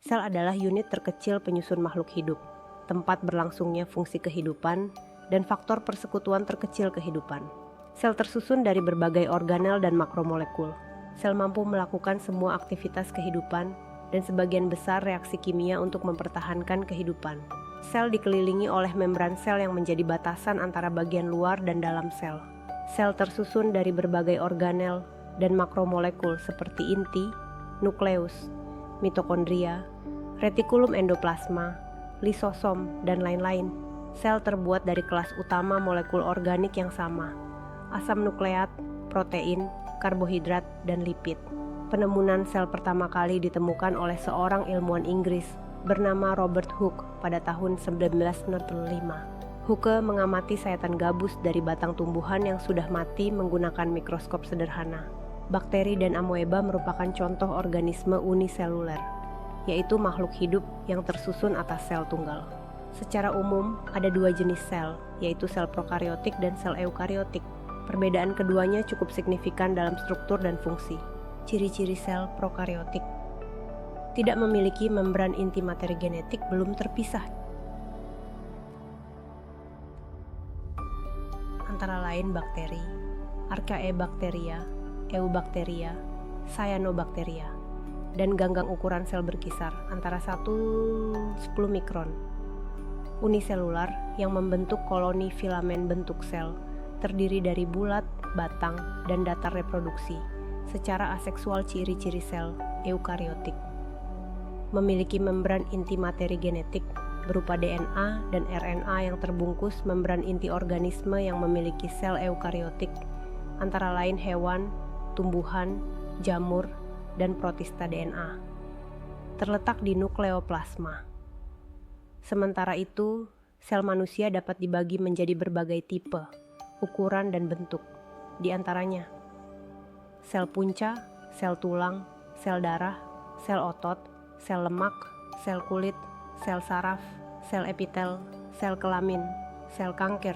Sel adalah unit terkecil penyusun makhluk hidup, tempat berlangsungnya fungsi kehidupan, dan faktor persekutuan terkecil kehidupan. Sel tersusun dari berbagai organel dan makromolekul. Sel mampu melakukan semua aktivitas kehidupan dan sebagian besar reaksi kimia untuk mempertahankan kehidupan. Sel dikelilingi oleh membran sel yang menjadi batasan antara bagian luar dan dalam sel. Sel tersusun dari berbagai organel dan makromolekul seperti inti, nukleus, mitokondria, retikulum endoplasma, lisosom, dan lain-lain. Sel terbuat dari kelas utama molekul organik yang sama, asam nukleat, protein, karbohidrat, dan lipid. Penemuan sel pertama kali ditemukan oleh seorang ilmuwan Inggris bernama Robert Hooke pada tahun 1905. Hooke mengamati sayatan gabus dari batang tumbuhan yang sudah mati menggunakan mikroskop sederhana. Bakteri dan amoeba merupakan contoh organisme uniseluler, yaitu makhluk hidup yang tersusun atas sel tunggal. Secara umum, ada dua jenis sel, yaitu sel prokariotik dan sel eukariotik. Perbedaan keduanya cukup signifikan dalam struktur dan fungsi. Ciri-ciri sel prokariotik: tidak memiliki membran inti materi genetik, belum terpisah. Antara lain bakteri, Archaebacteria, Eubacteria, Cyanobacteria, dan ganggang ukuran sel berkisar antara 1-10 mikron. Uniselular yang membentuk koloni filamen bentuk sel, terdiri dari bulat, batang, dan datar reproduksi. Secara aseksual ciri-ciri sel eukariotik: memiliki membran inti materi genetik berupa DNA dan RNA yang terbungkus membran inti organisme yang memiliki sel eukariotik, antara lain hewan, tumbuhan, jamur, dan protista DNA. Terletak di nukleoplasma. Sementara itu, sel manusia dapat dibagi menjadi berbagai tipe, ukuran, dan bentuk. Di antaranya sel punca, sel tulang, sel darah, sel otot, sel lemak, sel kulit, sel saraf, sel epitel, sel kelamin, sel kanker,